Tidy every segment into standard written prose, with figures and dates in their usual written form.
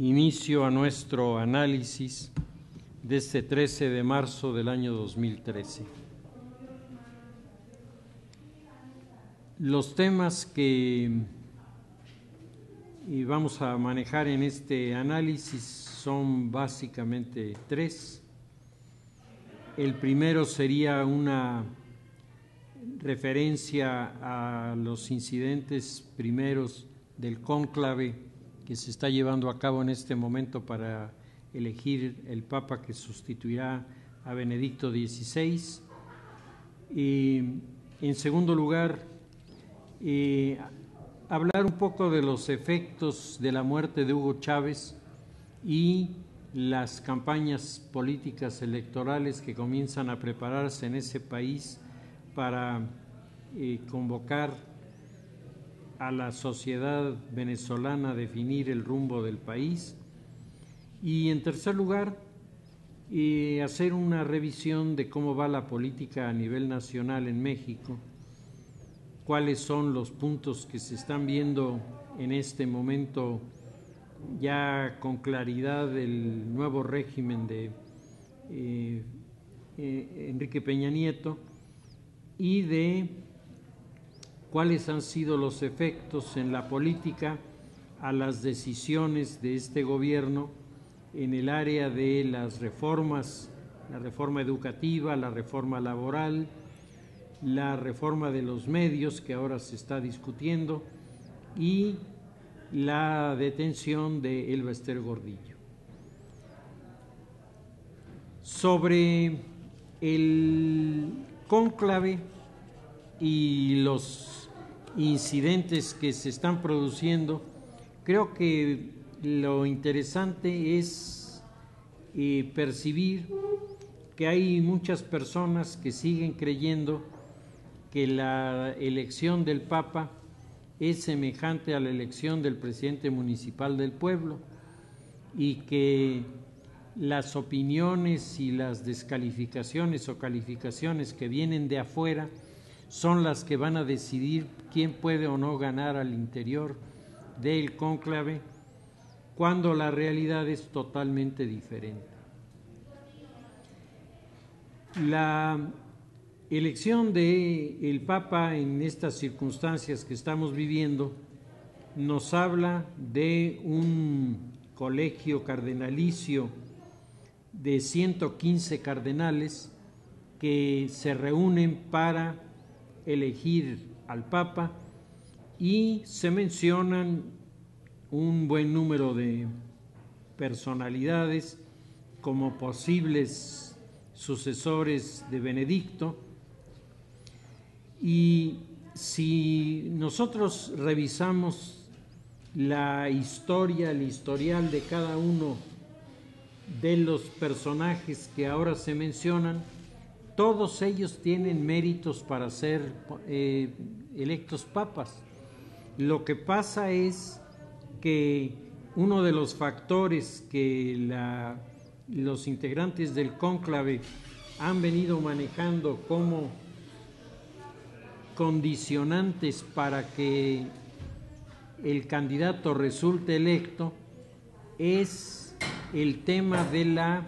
inicio a nuestro análisis de este 13 de marzo del año 2013. Los temas que vamos a manejar en este análisis son básicamente tres. El primero sería una referencia a los incidentes primeros del cónclave que se está llevando a cabo en este momento para elegir el Papa que sustituirá a Benedicto XVI. Y en segundo lugar, hablar un poco de los efectos de la muerte de Hugo Chávez y las campañas políticas electorales que comienzan a prepararse en ese país para convocar a la sociedad venezolana a definir el rumbo del país. Y en tercer lugar, hacer una revisión de cómo va la política a nivel nacional en México, cuáles son los puntos que se están viendo en este momento ya con claridad del nuevo régimen de Enrique Peña Nieto y de cuáles han sido los efectos en la política a las decisiones de este gobierno en el área de las reformas, la reforma educativa, la reforma laboral, la reforma de los medios que ahora se está discutiendo y la detención de Elba Ester Gordillo. Sobre el cónclave y los incidentes que se están produciendo, creo que lo interesante es percibir que hay muchas personas que siguen creyendo que la elección del Papa es semejante a la elección del presidente municipal del pueblo y que las opiniones y las descalificaciones o calificaciones que vienen de afuera son las que van a decidir quién puede o no ganar al interior del cónclave, cuando la realidad es totalmente diferente. La elección del Papa en estas circunstancias que estamos viviendo nos habla de un colegio cardenalicio de 115 cardenales que se reúnen para elegir al Papa y se mencionan un buen número de personalidades como posibles sucesores de Benedicto. Y si nosotros revisamos la historia, el historial de cada uno de los personajes que ahora se mencionan, todos ellos tienen méritos para ser electos papas. Lo que pasa es que uno de los factores que los integrantes del cónclave han venido manejando como condicionantes para que el candidato resulte electo es el tema de la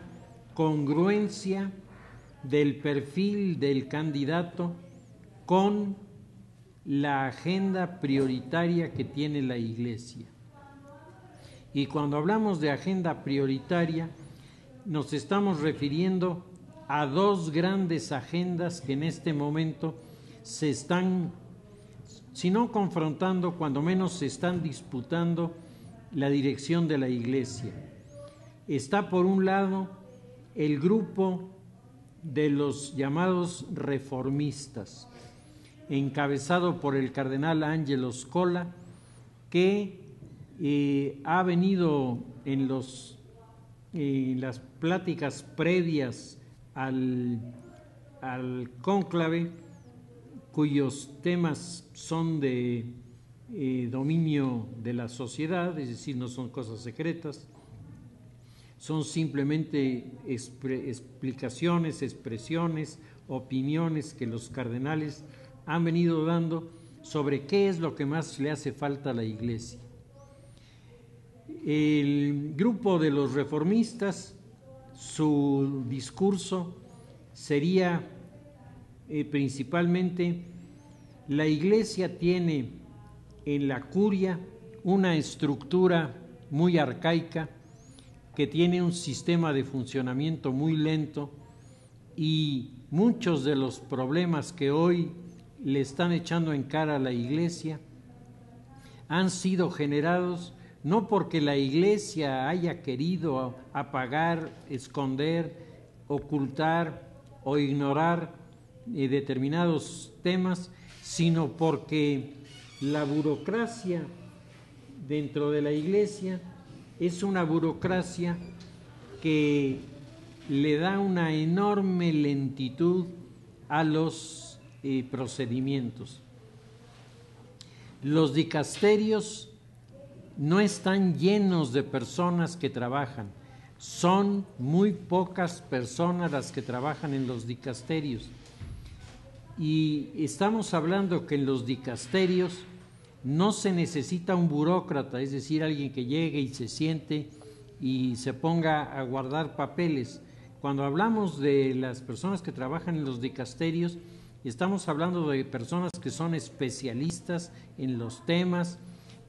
congruencia del perfil del candidato con la agenda prioritaria que tiene la Iglesia. Y cuando hablamos de agenda prioritaria, nos estamos refiriendo a dos grandes agendas que en este momento se están, si no confrontando, cuando menos se están disputando la dirección de la Iglesia. Está por un lado el grupo de los llamados reformistas, encabezado por el cardenal Angelo Scola, que ha venido en las pláticas previas al cónclave, cuyos temas son de dominio de la sociedad, es decir, no son cosas secretas, son simplemente explicaciones, expresiones, opiniones que los cardenales han venido dando sobre qué es lo que más le hace falta a la Iglesia. El grupo de los reformistas, su discurso sería principalmente: la Iglesia tiene en la curia una estructura muy arcaica, que tiene un sistema de funcionamiento muy lento, y muchos de los problemas que hoy le están echando en cara a la Iglesia han sido generados no porque la Iglesia haya querido apagar, esconder, ocultar o ignorar determinados temas, sino porque la burocracia dentro de la Iglesia es una burocracia que le da una enorme lentitud a los procedimientos. Los dicasterios no están llenos de personas que trabajan, son muy pocas personas las que trabajan en los dicasterios. Y estamos hablando que en los dicasterios no se necesita un burócrata, es decir, alguien que llegue y se siente y se ponga a guardar papeles. Cuando hablamos de las personas que trabajan en los dicasterios, estamos hablando de personas que son especialistas en los temas,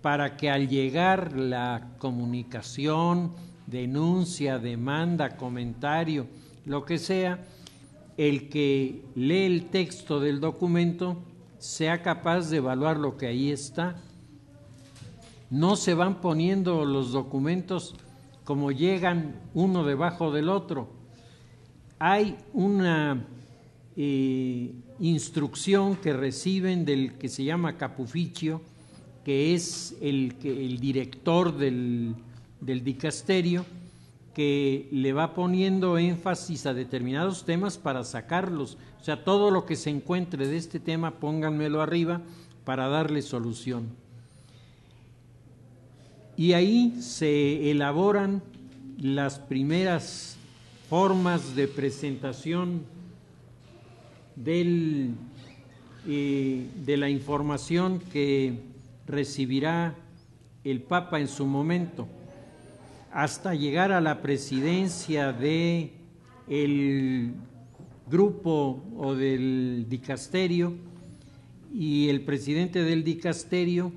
para que al llegar la comunicación, denuncia, demanda, comentario, lo que sea, el que lee el texto del documento sea capaz de evaluar lo que ahí está. No se van poniendo los documentos como llegan uno debajo del otro. Hay una instrucción que reciben del que se llama capuficio, que es el director del dicasterio, que le va poniendo énfasis a determinados temas para sacarlos. O sea, todo lo que se encuentre de este tema, pónganmelo arriba para darle solución. Y ahí se elaboran las primeras formas de presentación de la información que recibirá el Papa en su momento, hasta llegar a la presidencia de el grupo o del dicasterio, y el presidente del dicasterio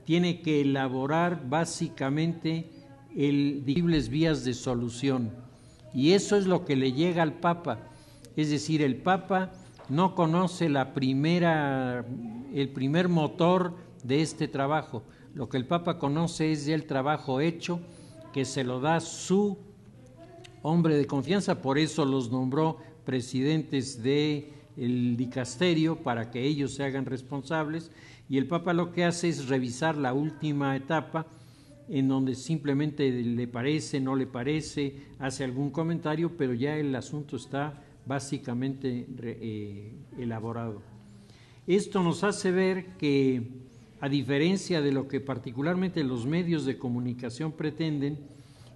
tiene que elaborar básicamente posibles vías de solución, y eso es lo que le llega al Papa. Es decir, el Papa no conoce el primer motor de este trabajo. Lo que el Papa conoce es ya el trabajo hecho, que se lo da su hombre de confianza, por eso los nombró presidentes del dicasterio, para que ellos se hagan responsables, y el Papa lo que hace es revisar la última etapa, en donde simplemente le parece, no le parece, hace algún comentario, pero ya el asunto está básicamente elaborado. Esto nos hace ver que, a diferencia de lo que particularmente los medios de comunicación pretenden,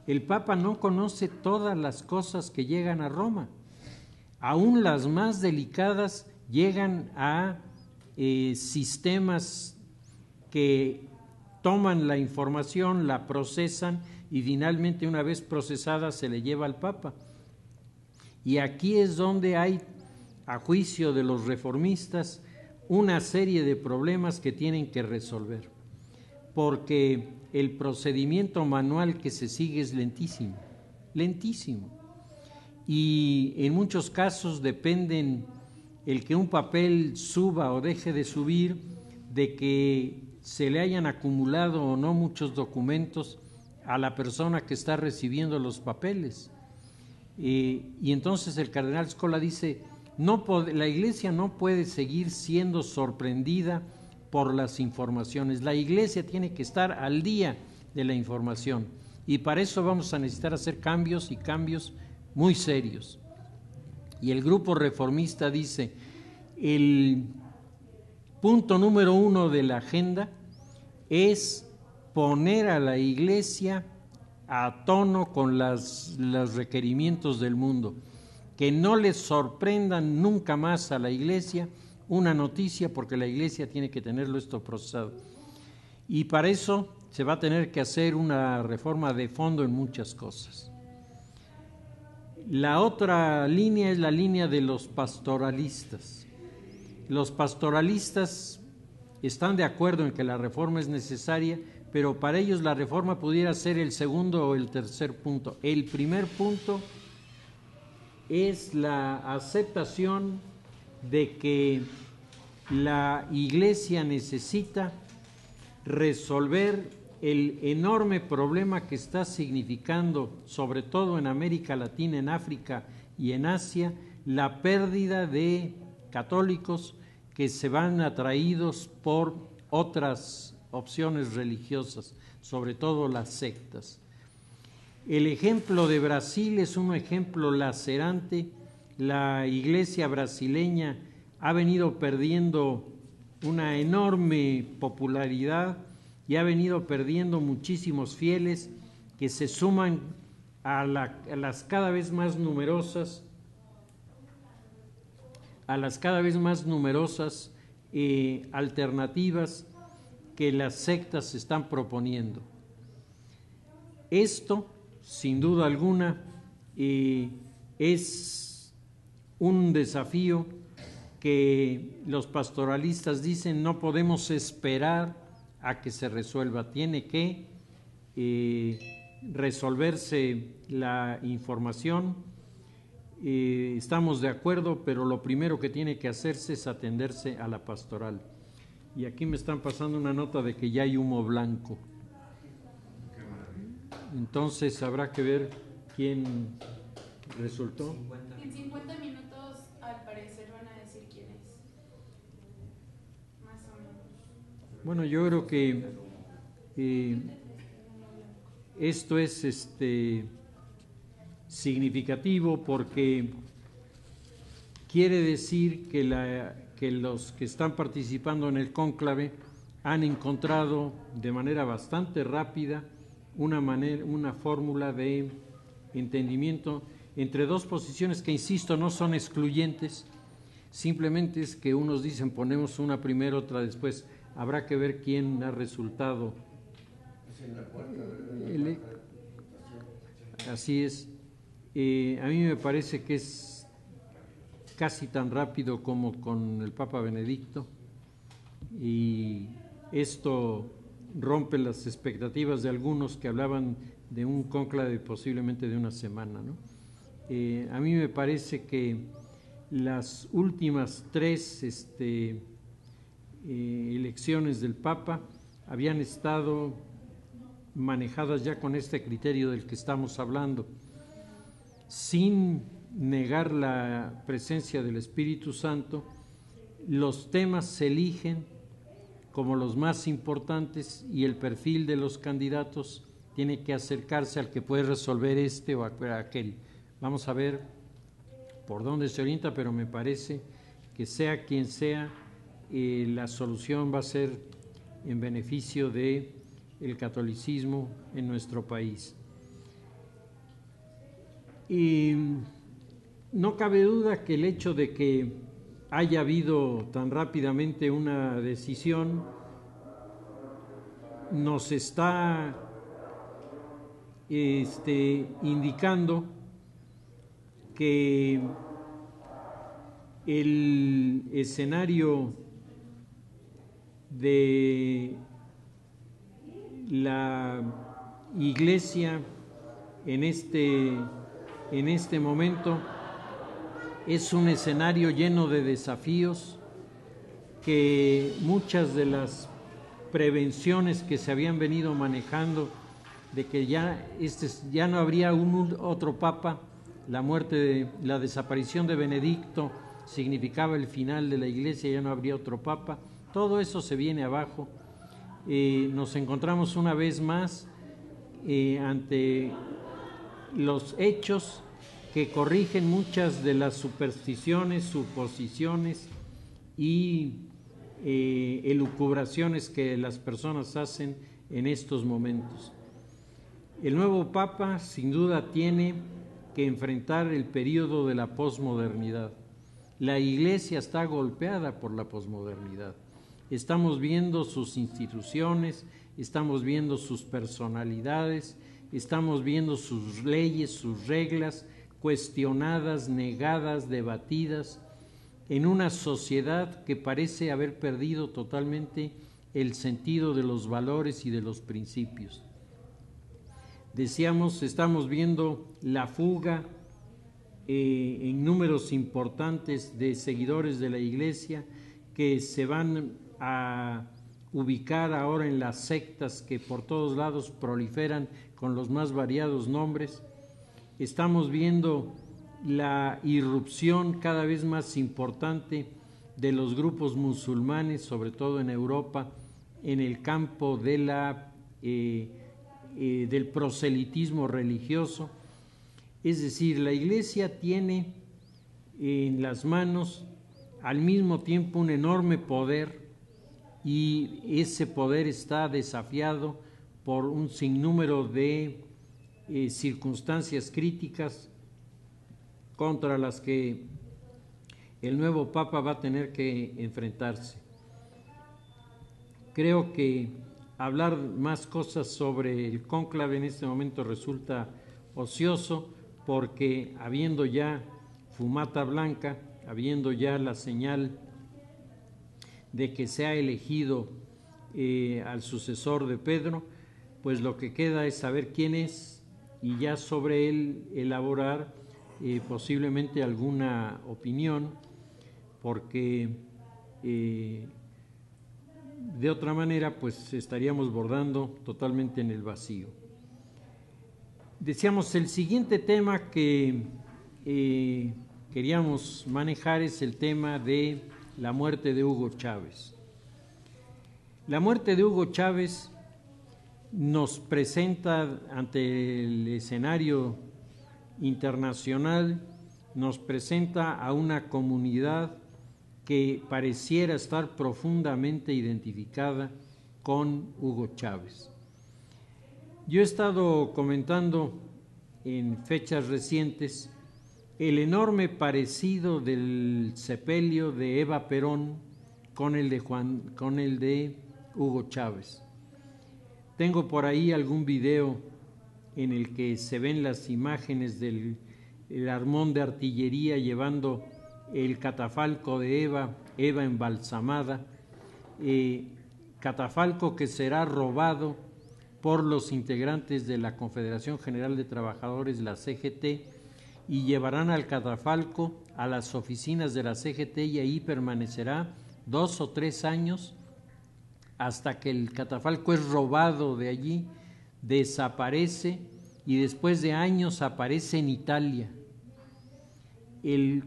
el Papa no conoce todas las cosas que llegan a Roma. Aún las más delicadas llegan a sistemas que toman la información, la procesan y finalmente, una vez procesada, se le lleva al Papa. Y aquí es donde hay, a juicio de los reformistas, una serie de problemas que tienen que resolver, porque el procedimiento manual que se sigue es lentísimo, y en muchos casos dependen el que un papel suba o deje de subir de que se le hayan acumulado o no muchos documentos a la persona que está recibiendo los papeles. Y entonces el cardenal Scola dice: la Iglesia no puede seguir siendo sorprendida por las informaciones. La Iglesia tiene que estar al día de la información, y para eso vamos a necesitar hacer cambios, y cambios muy serios. Y el grupo reformista dice: el punto número 1 de la agenda es poner a la Iglesia a tono con los requerimientos del mundo, que no les sorprendan nunca más a la Iglesia una noticia, porque la Iglesia tiene que tenerlo esto procesado. Y para eso se va a tener que hacer una reforma de fondo en muchas cosas. La otra línea es la línea de los pastoralistas. Los pastoralistas están de acuerdo en que la reforma es necesaria, pero para ellos la reforma pudiera ser el segundo o el tercer punto. El primer punto es la aceptación de que la Iglesia necesita resolver el enorme problema que está significando, sobre todo en América Latina, en África y en Asia, la pérdida de católicos que se van atraídos por otras opciones religiosas, sobre todo las sectas. El ejemplo de Brasil es un ejemplo lacerante. La iglesia brasileña ha venido perdiendo una enorme popularidad y ha venido perdiendo muchísimos fieles que se suman a las cada vez más numerosas alternativas que las sectas están proponiendo. Esto, sin duda alguna, es un desafío que los pastoralistas dicen no podemos esperar a que se resuelva, tiene que resolverse la información. Estamos de acuerdo, pero lo primero que tiene que hacerse es atenderse a la pastoral. Y aquí me están pasando una nota de que ya hay humo blanco. Entonces habrá que ver quién resultó. En 50 minutos al parecer van a decir quién es. Más o menos. Bueno, yo creo que esto es significativo porque quiere decir que los que están participando en el cónclave han encontrado de manera bastante rápida una fórmula de entendimiento entre dos posiciones que, insisto, no son excluyentes, simplemente es que unos dicen ponemos una primero, otra después. Habrá que ver quién ha resultado. Así es. A mí me parece que es casi tan rápido como con el Papa Benedicto, y esto rompe las expectativas de algunos que hablaban de un cónclave posiblemente de una semana, ¿no? A mí me parece que las últimas tres elecciones del Papa habían estado manejadas ya con este criterio del que estamos hablando, sin negar la presencia del Espíritu Santo. Los temas se eligen como los más importantes y el perfil de los candidatos tiene que acercarse al que puede resolver este o aquel. Vamos a ver por dónde se orienta, pero me parece que sea quien sea, la solución va a ser en beneficio de el catolicismo en nuestro país. Y no cabe duda que el hecho de que haya habido tan rápidamente una decisión nos está indicando que el escenario de la Iglesia en este momento es un escenario lleno de desafíos, que muchas de las prevenciones que se habían venido manejando de que ya no habría otro papa, la desaparición de Benedicto significaba el final de la Iglesia, ya no habría otro papa, todo eso se viene abajo. Nos encontramos una vez más ante los hechos que corrigen muchas de las supersticiones, suposiciones y elucubraciones que las personas hacen en estos momentos. El nuevo Papa sin duda tiene que enfrentar el periodo de la posmodernidad. La Iglesia está golpeada por la posmodernidad. estamos viendo sus instituciones, estamos viendo sus personalidades, estamos viendo sus leyes, sus reglas, cuestionadas, negadas, debatidas, en una sociedad que parece haber perdido totalmente el sentido de los valores y de los principios. Decíamos, estamos viendo la fuga en números importantes de seguidores de la Iglesia que se van a ubicar ahora en las sectas que por todos lados proliferan con los más variados nombres. Estamos viendo la irrupción cada vez más importante de los grupos musulmanes, sobre todo en Europa, en el campo de del proselitismo religioso. Es decir, la Iglesia tiene en las manos al mismo tiempo un enorme poder, y ese poder está desafiado por un sinnúmero de circunstancias críticas contra las que el nuevo Papa va a tener que enfrentarse. Creo que hablar más cosas sobre el cónclave en este momento resulta ocioso, porque habiendo ya fumata blanca, habiendo ya la señal de que se ha elegido al sucesor de Pedro, pues lo que queda es saber quién es y ya sobre él elaborar posiblemente alguna opinión, porque de otra manera pues estaríamos bordando totalmente en el vacío. Decíamos, el siguiente tema que queríamos manejar es el tema de la muerte de Hugo Chávez. La muerte de Hugo Chávez nos presenta ante el escenario internacional, nos presenta a una comunidad que pareciera estar profundamente identificada con Hugo Chávez. Yo he estado comentando en fechas recientes el enorme parecido del sepelio de Eva Perón con el de Hugo Chávez. Tengo por ahí algún video en el que se ven las imágenes del armón de artillería llevando el catafalco de Eva embalsamada, catafalco que será robado por los integrantes de la Confederación General de Trabajadores, la CGT, y llevarán al catafalco a las oficinas de la CGT, y ahí permanecerá 2 o 3 años hasta que el catafalco es robado de allí, desaparece y después de años aparece en Italia.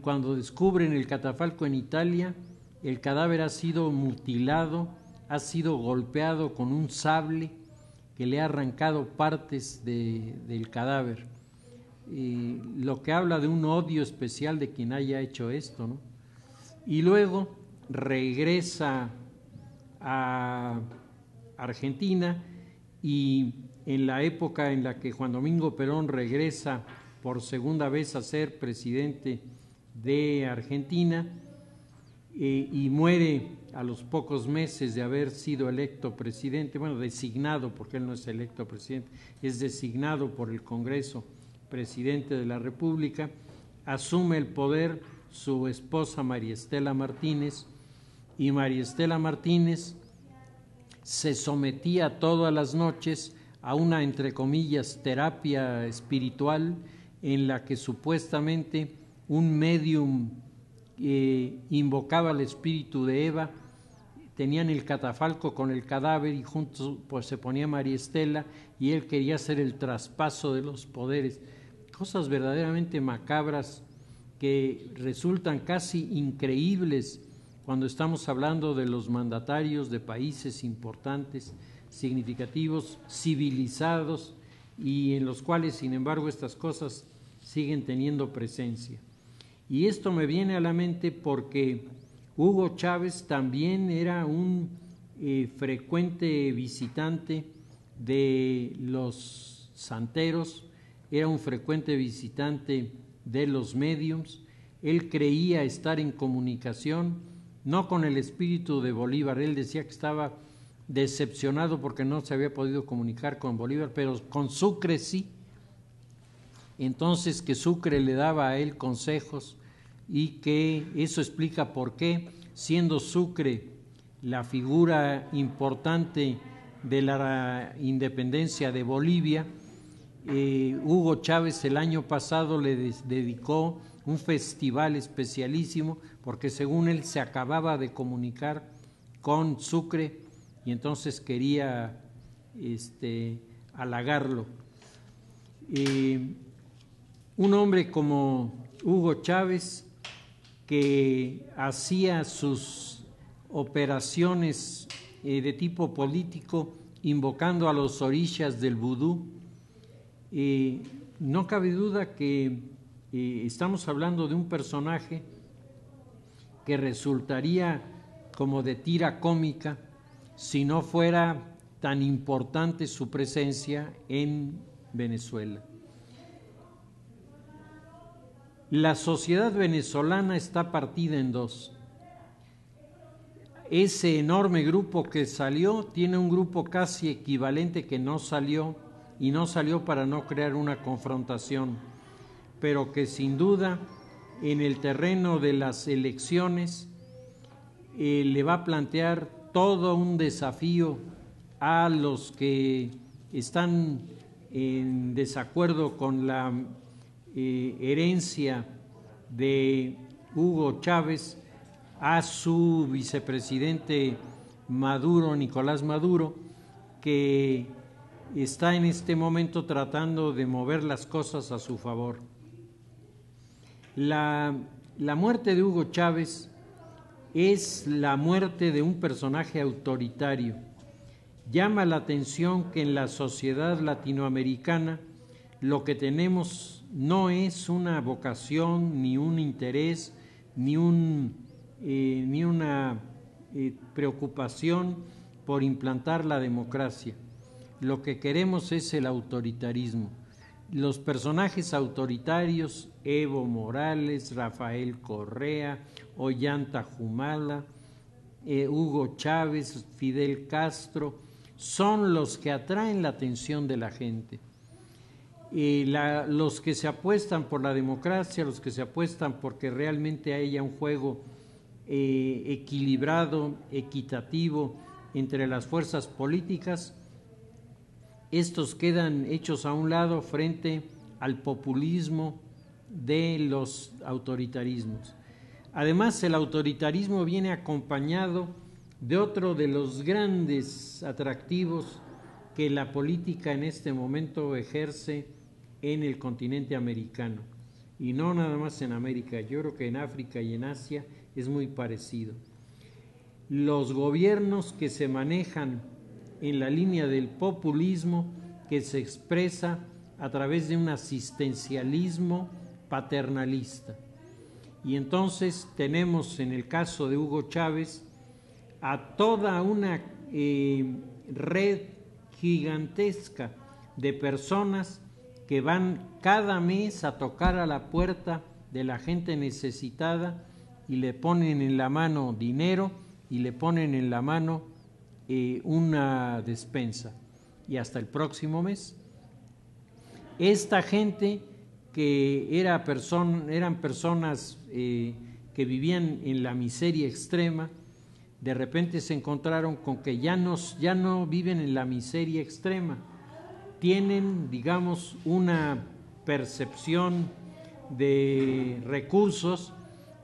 Cuando descubren el catafalco en Italia, el cadáver ha sido mutilado, ha sido golpeado con un sable que le ha arrancado partes del cadáver. Lo que habla de un odio especial de quien haya hecho esto, ¿no? Y luego regresa a Argentina, y en la época en la que Juan Domingo Perón regresa por segunda vez a ser presidente de Argentina, y muere a los pocos meses de haber sido electo presidente, bueno, designado, porque él no es electo presidente, es designado por el Congreso presidente de la República, asume el poder su esposa María Estela Martínez, y María Estela Martínez se sometía todas las noches a una, entre comillas, terapia espiritual en la que supuestamente un médium invocaba al espíritu de Eva, tenían el catafalco con el cadáver y juntos pues se ponía María Estela y él quería hacer el traspaso de los poderes. Cosas verdaderamente macabras que resultan casi increíbles cuando estamos hablando de los mandatarios de países importantes, significativos, civilizados, y en los cuales, sin embargo, estas cosas siguen teniendo presencia. Y esto me viene a la mente porque Hugo Chávez también era un frecuente visitante de los santeros, era un frecuente visitante de los médiums. Él creía estar en comunicación no con el espíritu de Bolívar. Él decía que estaba decepcionado porque no se había podido comunicar con Bolívar, pero con Sucre sí. Entonces que Sucre le daba a él consejos y que eso explica por qué, siendo Sucre la figura importante de la independencia de Bolivia, Hugo Chávez el año pasado le dedicó un festival especialísimo porque según él se acababa de comunicar con Sucre y entonces quería halagarlo. Un hombre como Hugo Chávez, que hacía sus operaciones de tipo político invocando a los orishas del vudú, no cabe duda que estamos hablando de un personaje que resultaría como de tira cómica si no fuera tan importante su presencia en Venezuela. La sociedad venezolana está partida en dos. Ese enorme grupo que salió tiene un grupo casi equivalente que no salió, y no salió para no crear una confrontación, pero que sin duda en el terreno de las elecciones le va a plantear todo un desafío a los que están en desacuerdo con la herencia de Hugo Chávez a su vicepresidente Maduro, Nicolás Maduro, que está en este momento tratando de mover las cosas a su favor. La muerte de Hugo Chávez es la muerte de un personaje autoritario. Llama la atención que en la sociedad latinoamericana lo que tenemos no es una vocación, ni un interés, ni una preocupación por implantar la democracia. Lo que queremos es el autoritarismo. Los personajes autoritarios, Evo Morales, Rafael Correa, Ollanta Humala, Hugo Chávez, Fidel Castro, son los que atraen la atención de la gente. Los que se apuestan por la democracia, los que se apuestan porque realmente haya un juego equilibrado, equitativo entre las fuerzas políticas, estos quedan hechos a un lado frente al populismo de los autoritarismos. Además, el autoritarismo viene acompañado de otro de los grandes atractivos que la política en este momento ejerce en el continente americano, y no nada más en América, yo creo que en África y en Asia es muy parecido. Los gobiernos que se manejan en la línea del populismo, que se expresa a través de un asistencialismo paternalista. Y entonces tenemos en el caso de Hugo Chávez a toda una red gigantesca de personas que van cada mes a tocar a la puerta de la gente necesitada y le ponen en la mano dinero y le ponen en la mano una despensa, y hasta el próximo mes. Esta gente que eran personas que vivían en la miseria extrema, de repente se encontraron con que ya no viven en la miseria extrema, tienen, digamos, una percepción de recursos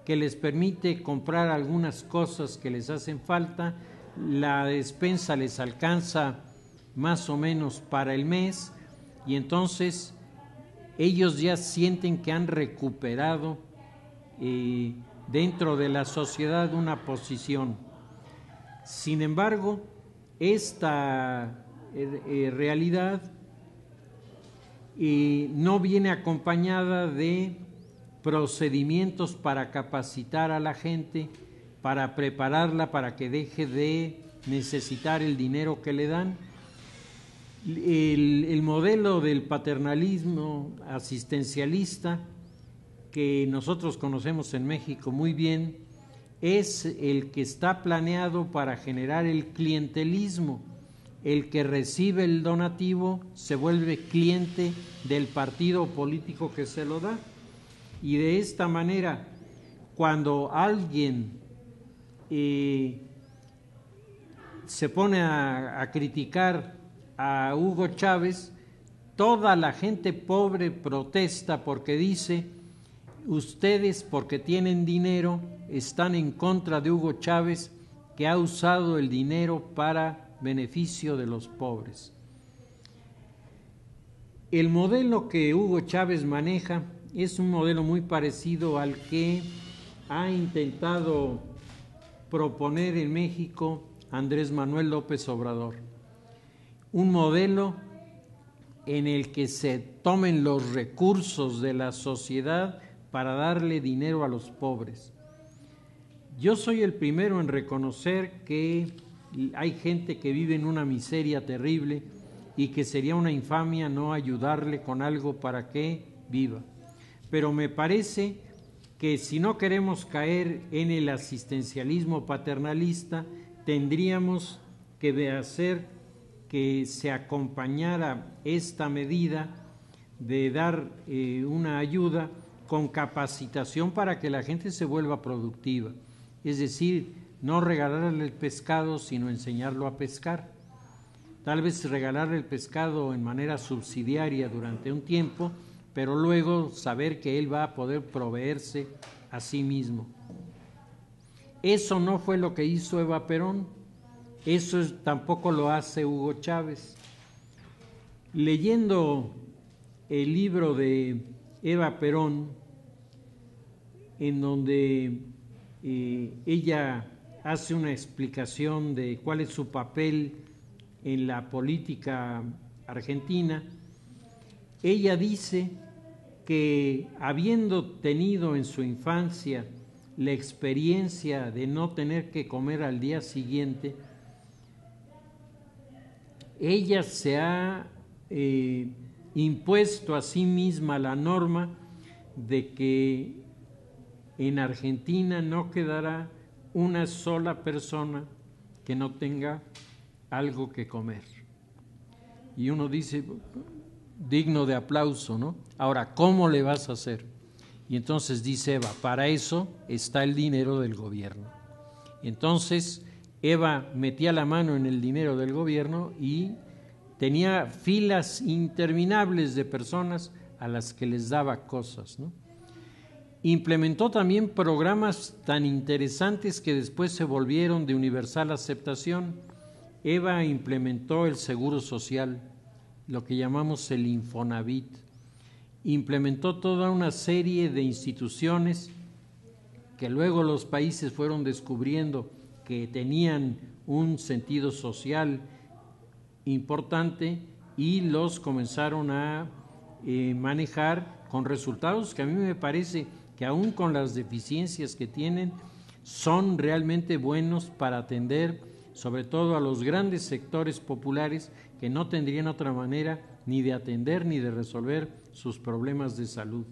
que les permite comprar algunas cosas que les hacen falta, la despensa les alcanza más o menos para el mes, y entonces ellos ya sienten que han recuperado dentro de la sociedad una posición. Sin embargo, esta realidad no viene acompañada de procedimientos para capacitar a la gente, para prepararla para que deje de necesitar el dinero que le dan. El modelo del paternalismo asistencialista que nosotros conocemos en México muy bien es el que está planeado para generar el clientelismo. El que recibe el donativo se vuelve cliente del partido político que se lo da. Y de esta manera, cuando alguien se pone a criticar a Hugo Chávez, toda la gente pobre protesta porque dice: ustedes, porque tienen dinero, están en contra de Hugo Chávez, que ha usado el dinero para beneficio de los pobres. El modelo que Hugo Chávez maneja es un modelo muy parecido al que ha intentado proponer en México Andrés Manuel López Obrador. Un modelo en el que se tomen los recursos de la sociedad para darle dinero a los pobres. Yo soy el primero en reconocer que hay gente que vive en una miseria terrible y que sería una infamia no ayudarle con algo para que viva. Pero me parece que si no queremos caer en el asistencialismo paternalista, tendríamos que hacer que se acompañara esta medida de dar una ayuda con capacitación para que la gente se vuelva productiva. Es decir, no regalarle el pescado, sino enseñarlo a pescar. Tal vez regalarle el pescado en manera subsidiaria durante un tiempo, pero luego saber que él va a poder proveerse a sí mismo. Eso no fue lo que hizo Eva Perón, eso tampoco lo hace Hugo Chávez. Leyendo el libro de Eva Perón, en donde ella hace una explicación de cuál es su papel en la política argentina, ella dice que habiendo tenido en su infancia la experiencia de no tener que comer al día siguiente, ella se ha impuesto a sí misma la norma de que en Argentina no quedará una sola persona que no tenga algo que comer. Y uno dice, digno de aplauso, ¿no? Ahora, ¿cómo le vas a hacer? Y entonces dice Eva, para eso está el dinero del gobierno. Entonces Eva metía la mano en el dinero del gobierno y tenía filas interminables de personas a las que les daba cosas, ¿no? Implementó también programas tan interesantes que después se volvieron de universal aceptación. Eva implementó el Seguro Social, lo que llamamos el Infonavit. Implementó toda una serie de instituciones que luego los países fueron descubriendo que tenían un sentido social importante y los comenzaron a manejar con resultados que a mí me parece que aún con las deficiencias que tienen, son realmente buenos para atender sobre todo a los grandes sectores populares que no tendrían otra manera ni de atender ni de resolver sus problemas de salud.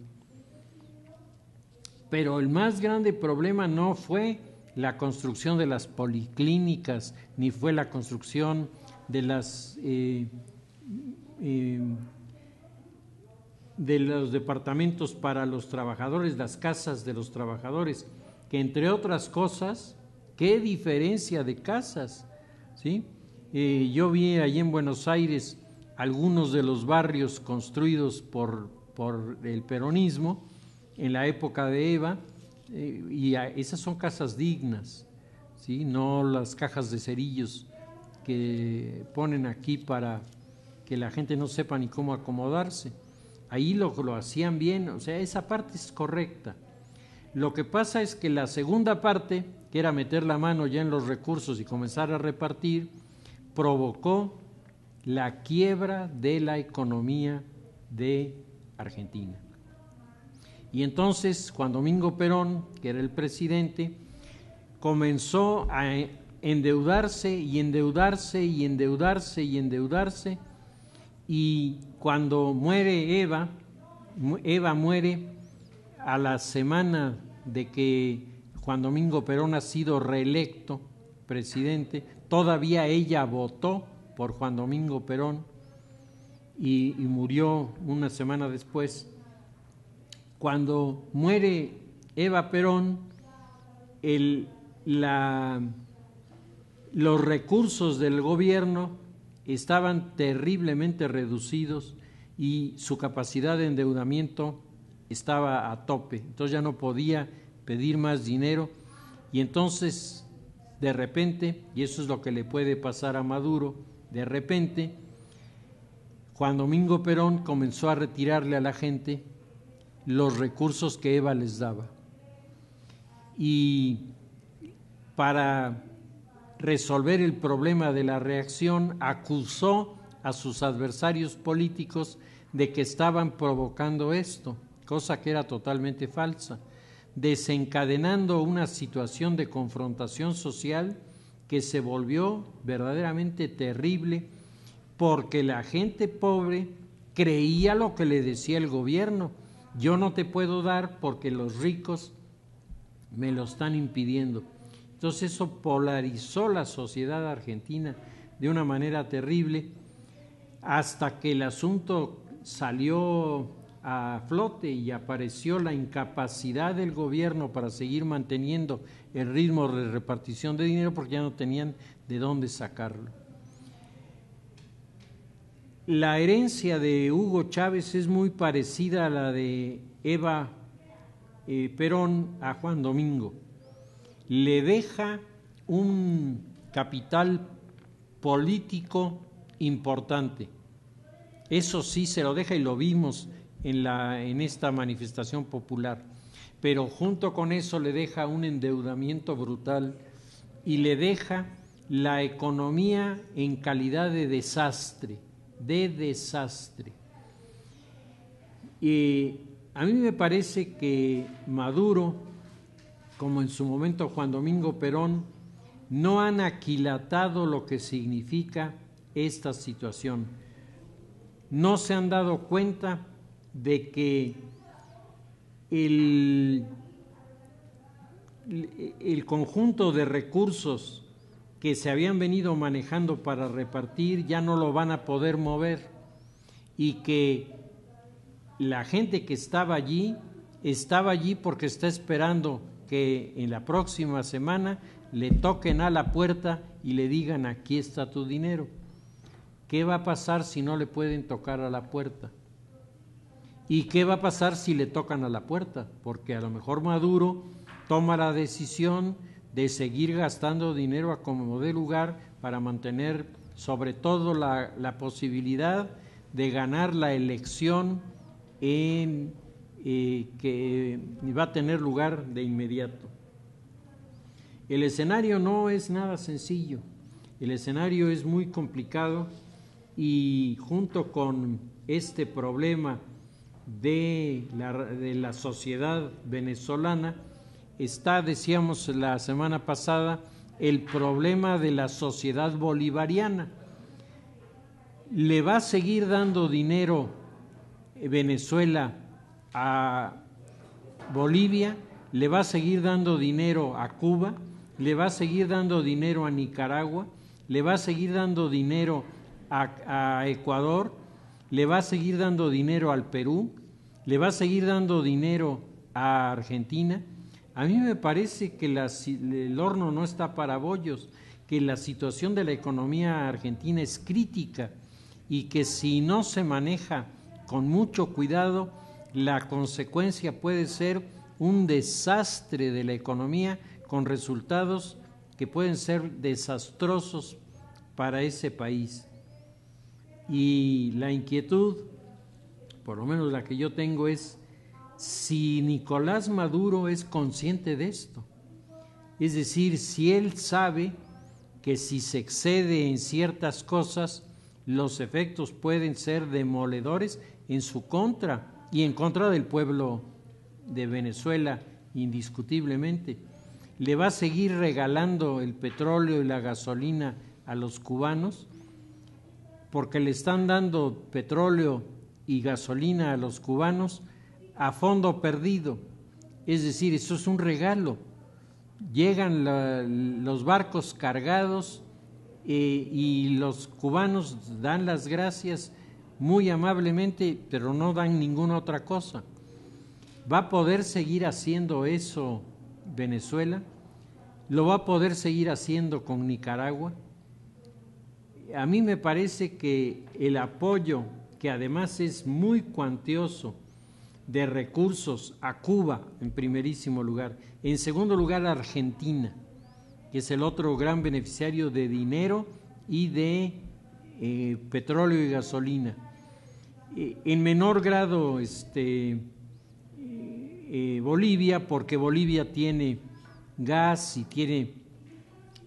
Pero el más grande problema no fue la construcción de las policlínicas, ni fue la construcción de los departamentos para los trabajadores, las casas de los trabajadores, que entre otras cosas, qué diferencia de casas, ¿sí? Yo vi allí en Buenos Aires algunos de los barrios construidos por el peronismo en la época de Eva, y esas son casas dignas, ¿sí? No las cajas de cerillos que ponen aquí para que la gente no sepa ni cómo acomodarse. Ahí lo hacían bien, o sea, esa parte es correcta. Lo que pasa es que la segunda parte, que era meter la mano ya en los recursos y comenzar a repartir, provocó la quiebra de la economía de Argentina. Y entonces, Juan Domingo Perón, que era el presidente, comenzó a endeudarse y endeudarse y endeudarse y endeudarse, y cuando muere Eva muere a la semana de que Juan Domingo Perón ha sido reelecto presidente, todavía ella votó por Juan Domingo Perón y murió una semana después. Cuando muere Eva Perón, los recursos del gobierno estaban terriblemente reducidos y su capacidad de endeudamiento estaba a tope, entonces ya no podía pedir más dinero y entonces de repente, y eso es lo que le puede pasar a Maduro, de repente Juan Domingo Perón comenzó a retirarle a la gente los recursos que Eva les daba y para resolver el problema de la reacción acusó a sus adversarios políticos de que estaban provocando esto, cosa que era totalmente falsa, desencadenando una situación de confrontación social que se volvió verdaderamente terrible porque la gente pobre creía lo que le decía el gobierno. Yo no te puedo dar porque los ricos me lo están impidiendo. Entonces eso polarizó la sociedad argentina de una manera terrible hasta que el asunto salió a flote y apareció la incapacidad del gobierno para seguir manteniendo el ritmo de repartición de dinero porque ya no tenían de dónde sacarlo. La herencia de Hugo Chávez es muy parecida a la de Eva Perón a Juan Domingo. Le deja un capital político importante. Eso sí se lo deja y lo vimos en esta manifestación popular. Pero junto con eso le deja un endeudamiento brutal y le deja la economía en calidad de desastre. Y a mí me parece que Maduro, como en su momento Juan Domingo Perón, no han aquilatado lo que significa esta situación. No se han dado cuenta de que el conjunto de recursos que se habían venido manejando para repartir ya no lo van a poder mover y que la gente que estaba allí porque está esperando que en la próxima semana le toquen a la puerta y le digan aquí está tu dinero. ¿Qué va a pasar si no le pueden tocar a la puerta? ¿Y qué va a pasar si le tocan a la puerta? Porque a lo mejor Maduro toma la decisión de seguir gastando dinero a como dé lugar para mantener sobre todo la posibilidad de ganar la elección que va a tener lugar de inmediato. El escenario no es nada sencillo, el escenario es muy complicado y junto con este problema de la sociedad venezolana está, decíamos la semana pasada, el problema de la sociedad bolivariana. Le va a seguir dando dinero Venezuela a Bolivia, le va a seguir dando dinero a Cuba, le va a seguir dando dinero a Nicaragua, le va a seguir dando dinero a Ecuador, le va a seguir dando dinero al Perú, le va a seguir dando dinero a Argentina. A mí me parece que el horno no está para bollos, que la situación de la economía argentina es crítica y que si no se maneja con mucho cuidado, la consecuencia puede ser un desastre de la economía con resultados que pueden ser desastrosos para ese país. Y la inquietud, por lo menos la que yo tengo, es si Nicolás Maduro es consciente de esto. Es decir, si él sabe que si se excede en ciertas cosas, los efectos pueden ser demoledores en su contra y en contra del pueblo de Venezuela, indiscutiblemente. Le va a seguir regalando el petróleo y la gasolina a los cubanos, porque le están dando petróleo y gasolina a los cubanos a fondo perdido. Es decir, eso es un regalo. llegan los barcos cargados y los cubanos dan las gracias muy amablemente, pero no dan ninguna otra cosa. ¿Va a poder seguir haciendo eso Venezuela? ¿Lo va a poder seguir haciendo con Nicaragua? A mí me parece que el apoyo, que además es muy cuantioso, de recursos a Cuba en primerísimo lugar, en segundo lugar a Argentina, que es el otro gran beneficiario de dinero y de petróleo y gasolina. En menor grado Bolivia, porque Bolivia tiene gas y tiene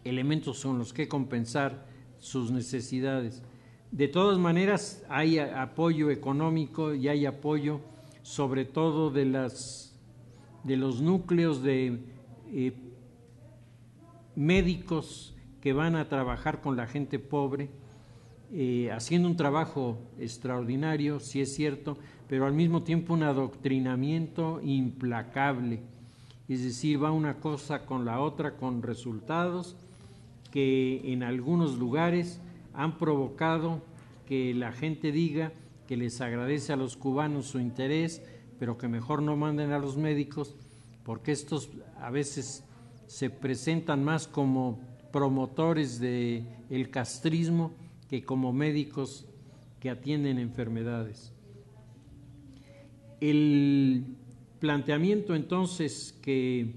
elementos con los que compensar sus necesidades. De todas maneras, hay apoyo económico y hay apoyo sobre todo de los núcleos de médicos que van a trabajar con la gente pobre, haciendo un trabajo extraordinario, sí es cierto, pero al mismo tiempo un adoctrinamiento implacable. Es decir, va una cosa con la otra, con resultados que en algunos lugares han provocado que la gente diga que les agradece a los cubanos su interés, pero que mejor no manden a los médicos, porque estos a veces se presentan más como promotores del castrismo que como médicos que atienden enfermedades. El planteamiento entonces que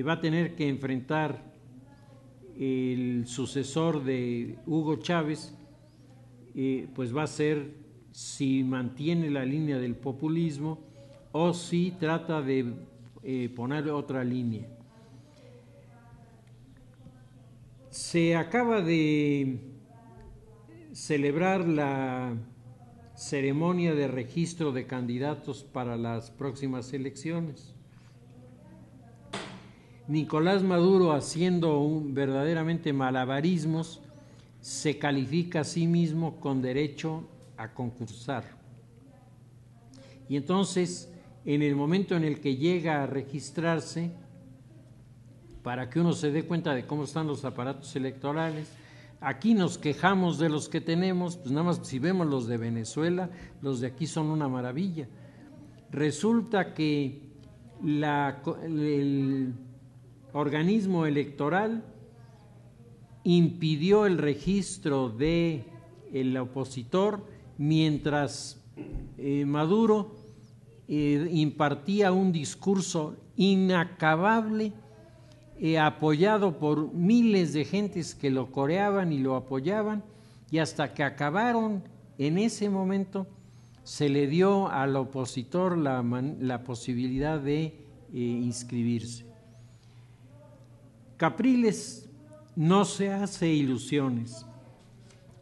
va a tener que enfrentar el sucesor de Hugo Chávez, pues va a ser si mantiene la línea del populismo o si trata de poner otra línea. Se acaba de celebrar la ceremonia de registro de candidatos para las próximas elecciones. Nicolás Maduro, haciendo verdaderamente malabarismos, se califica a sí mismo con derecho a concursar. Y entonces, en el momento en el que llega a registrarse, para que uno se dé cuenta de cómo están los aparatos electorales, aquí nos quejamos de los que tenemos, pues nada más si vemos los de Venezuela, los de aquí son una maravilla. Resulta que el organismo electoral impidió el registro del opositor mientras Maduro impartía un discurso inacabable, apoyado por miles de gentes que lo coreaban y lo apoyaban, y hasta que acabaron en ese momento se le dio al opositor la posibilidad de inscribirse. Capriles no se hace ilusiones.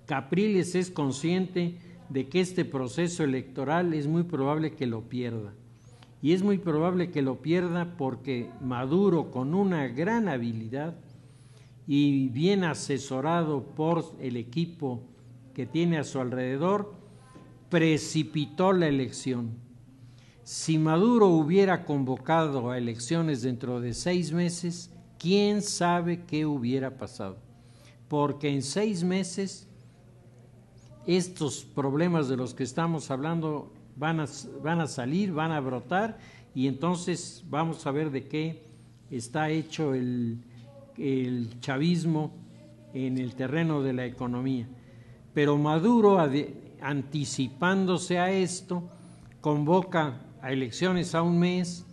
Capriles es consciente de que este proceso electoral es muy probable que lo pierda. Y es muy probable que lo pierda porque Maduro, con una gran habilidad y bien asesorado por el equipo que tiene a su alrededor, precipitó la elección. Si Maduro hubiera convocado a elecciones dentro de 6 meses, ¿quién sabe qué hubiera pasado? Porque en 6 meses estos problemas de los que estamos hablando van a salir, van a brotar, y entonces vamos a ver de qué está hecho el chavismo en el terreno de la economía. Pero Maduro, anticipándose a esto, convoca a elecciones a un mes.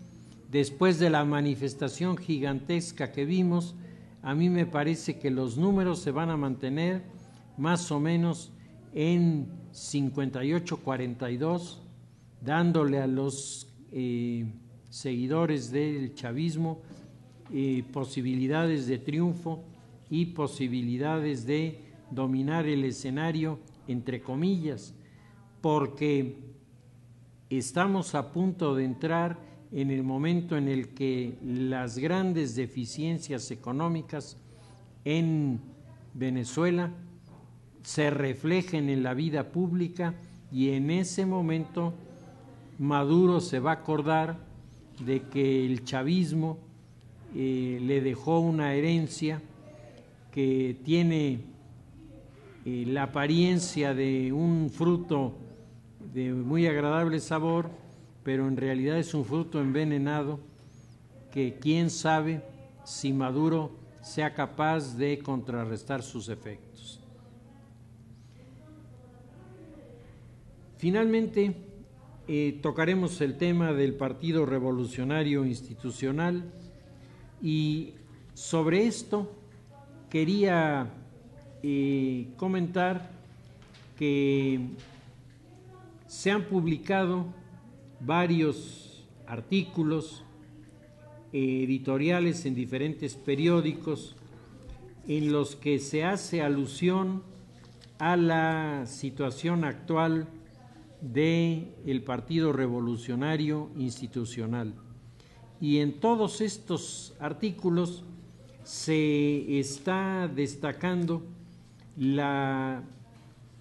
Después de la manifestación gigantesca que vimos, a mí me parece que los números se van a mantener más o menos en 58-42, dándole a los seguidores del chavismo posibilidades de triunfo y posibilidades de dominar el escenario, entre comillas, porque estamos a punto de entrar en el momento en el que las grandes deficiencias económicas en Venezuela se reflejen en la vida pública, y en ese momento Maduro se va a acordar de que el chavismo le dejó una herencia que tiene la apariencia de un fruto de muy agradable sabor, pero en realidad es un fruto envenenado que quién sabe si Maduro sea capaz de contrarrestar sus efectos. Finalmente, tocaremos el tema del Partido Revolucionario Institucional y sobre esto quería comentar que se han publicado varios artículos editoriales en diferentes periódicos en los que se hace alusión a la situación actual del Partido Revolucionario Institucional. Y en todos estos artículos se está destacando la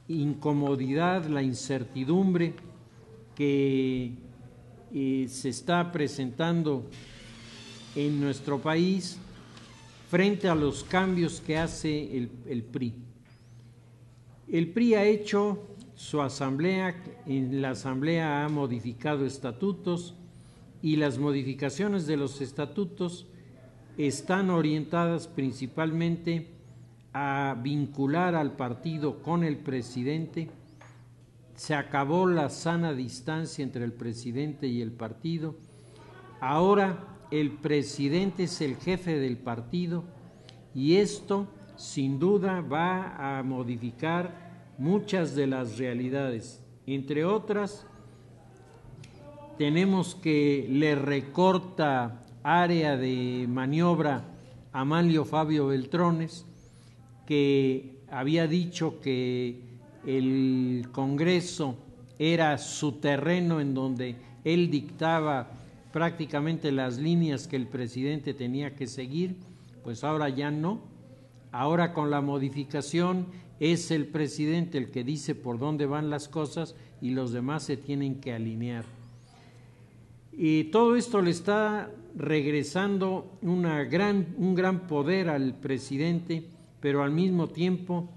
incomodidad, la incertidumbre que se está presentando en nuestro país frente a los cambios que hace el PRI. El PRI ha hecho su asamblea, en la asamblea ha modificado estatutos y las modificaciones de los estatutos están orientadas principalmente a vincular al partido con el presidente. Se acabó la sana distancia entre el presidente y el partido. Ahora el presidente es el jefe del partido y esto sin duda va a modificar muchas de las realidades. Entre otras, tenemos que le recorta área de maniobra a Manlio Fabio Beltrones, que había dicho que el Congreso era su terreno en donde él dictaba prácticamente las líneas que el presidente tenía que seguir, pues ahora ya no. Ahora con la modificación es el presidente el que dice por dónde van las cosas y los demás se tienen que alinear. Y todo esto le está regresando un gran poder al presidente, pero al mismo tiempo,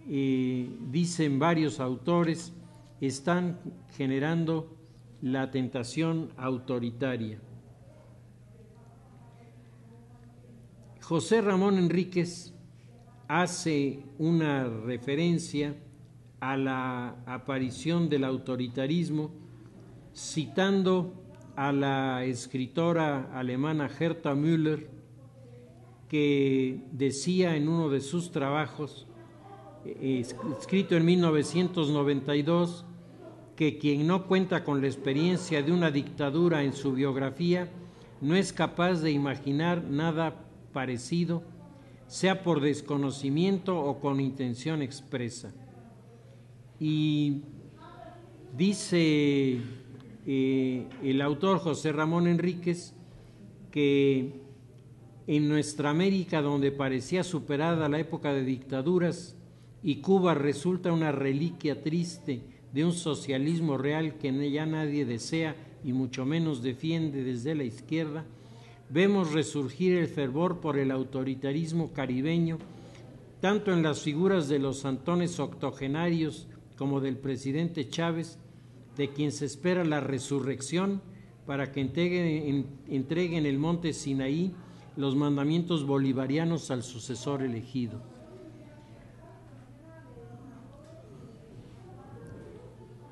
dicen varios autores, están generando la tentación autoritaria. José Ramón Enríquez hace una referencia a la aparición del autoritarismo, citando a la escritora alemana Herta Müller, que decía en uno de sus trabajos, escrito en 1992, que quien no cuenta con la experiencia de una dictadura en su biografía no es capaz de imaginar nada parecido, sea por desconocimiento o con intención expresa. Y dice el autor José Ramón Enríquez que en nuestra América, donde parecía superada la época de dictaduras y Cuba resulta una reliquia triste de un socialismo real que ya nadie desea y mucho menos defiende desde la izquierda, vemos resurgir el fervor por el autoritarismo caribeño, tanto en las figuras de los santones octogenarios como del presidente Chávez, de quien se espera la resurrección para que entregue en el monte Sinaí los mandamientos bolivarianos al sucesor elegido.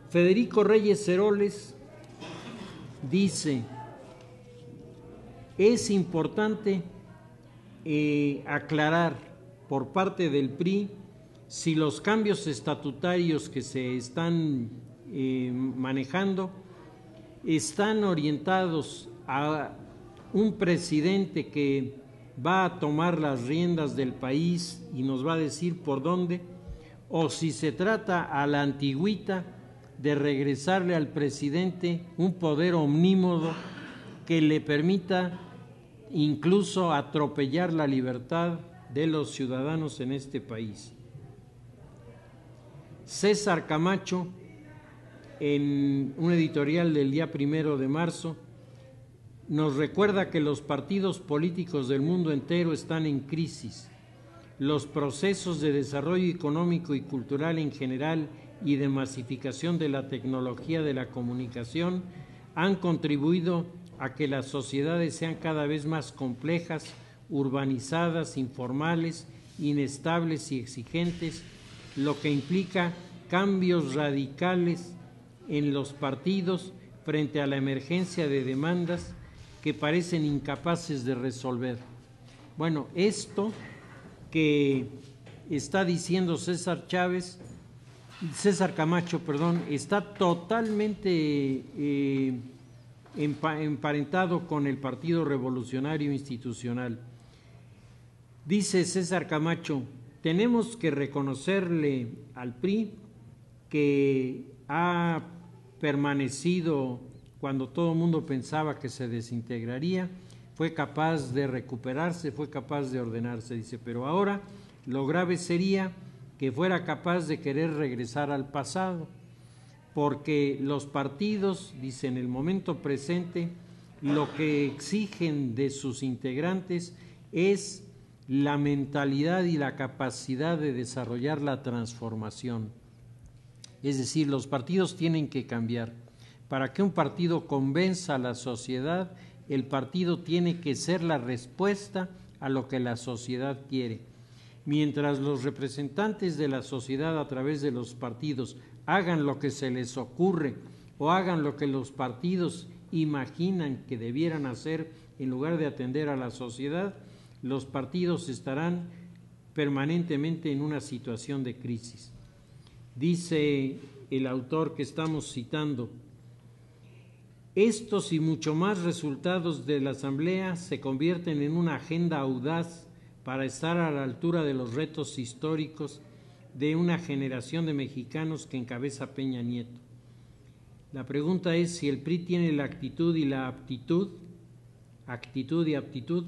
Federico Reyes Heroles dice: es importante aclarar por parte del PRI si los cambios estatutarios que se están manejando están orientados a un presidente que va a tomar las riendas del país y nos va a decir por dónde, o si se trata a la antigüita de regresarle al presidente un poder omnímodo que le permita incluso atropellar la libertad de los ciudadanos en este país. César Camacho, en un editorial del día 1 de marzo, nos recuerda que los partidos políticos del mundo entero están en crisis. Los procesos de desarrollo económico y cultural en general y de masificación de la tecnología de la comunicación han contribuido a que las sociedades sean cada vez más complejas, urbanizadas, informales, inestables y exigentes, lo que implica cambios radicales en los partidos frente a la emergencia de demandas que parecen incapaces de resolver. Bueno, esto que está diciendo César Camacho, está totalmente emparentado con el Partido Revolucionario Institucional. Dice César Camacho, tenemos que reconocerle al PRI que ha permanecido cuando todo el mundo pensaba que se desintegraría, fue capaz de recuperarse, fue capaz de ordenarse, dice, pero ahora lo grave sería que fuera capaz de querer regresar al pasado, porque los partidos, dice, en el momento presente, lo que exigen de sus integrantes es la mentalidad y la capacidad de desarrollar la transformación. Es decir, los partidos tienen que cambiar. Para que un partido convenza a la sociedad, el partido tiene que ser la respuesta a lo que la sociedad quiere. Mientras los representantes de la sociedad a través de los partidos hagan lo que se les ocurre o hagan lo que los partidos imaginan que debieran hacer en lugar de atender a la sociedad, los partidos estarán permanentemente en una situación de crisis. Dice el autor que estamos citando, estos y mucho más resultados de la Asamblea se convierten en una agenda audaz para estar a la altura de los retos históricos de una generación de mexicanos que encabeza Peña Nieto. La pregunta es si el PRI tiene la actitud y la aptitud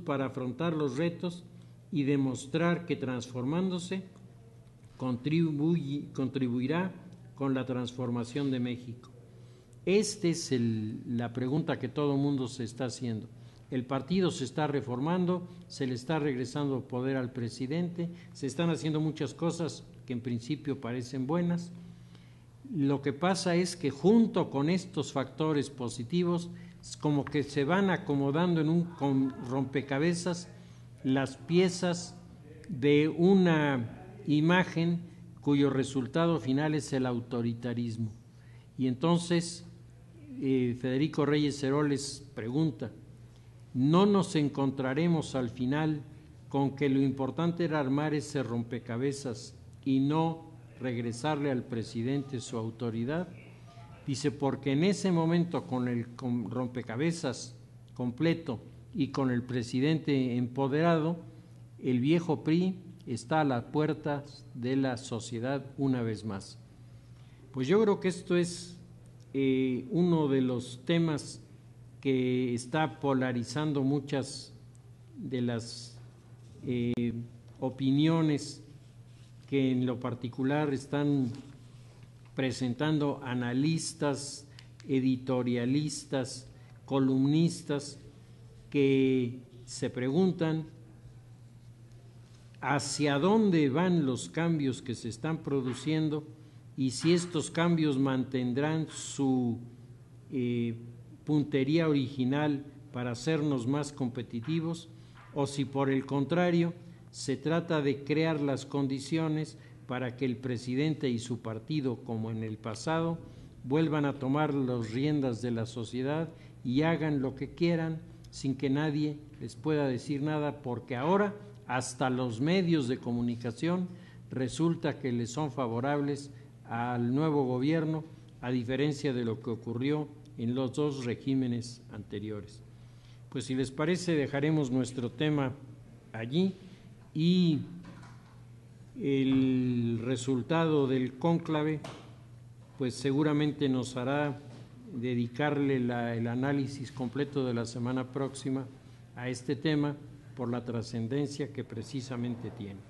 para afrontar los retos y demostrar que transformándose contribuirá con la transformación de México. Esta es la pregunta que todo el mundo se está haciendo. El partido se está reformando, se le está regresando poder al presidente, se están haciendo muchas cosas que en principio parecen buenas. Lo que pasa es que junto con estos factores positivos, como que se van acomodando en un rompecabezas las piezas de una imagen cuyo resultado final es el autoritarismo. Y entonces Federico Reyes Heroles pregunta, ¿no nos encontraremos al final con que lo importante era armar ese rompecabezas y no regresarle al presidente su autoridad? Dice, porque en ese momento con el rompecabezas completo y con el presidente empoderado, el viejo PRI está a las puertas de la sociedad una vez más. Pues yo creo que esto es uno de los temas que está polarizando muchas de las opiniones que en lo particular están presentando analistas, editorialistas, columnistas, que se preguntan hacia dónde van los cambios que se están produciendo y si estos cambios mantendrán su puntería original para hacernos más competitivos o si por el contrario se trata de crear las condiciones para que el presidente y su partido, como en el pasado, vuelvan a tomar las riendas de la sociedad y hagan lo que quieran sin que nadie les pueda decir nada, porque ahora hasta los medios de comunicación resulta que les son favorables al nuevo gobierno, a diferencia de lo que ocurrió en los dos regímenes anteriores. Pues si les parece, dejaremos nuestro tema allí y el resultado del cónclave pues seguramente nos hará dedicarle el análisis completo de la semana próxima a este tema por la trascendencia que precisamente tiene.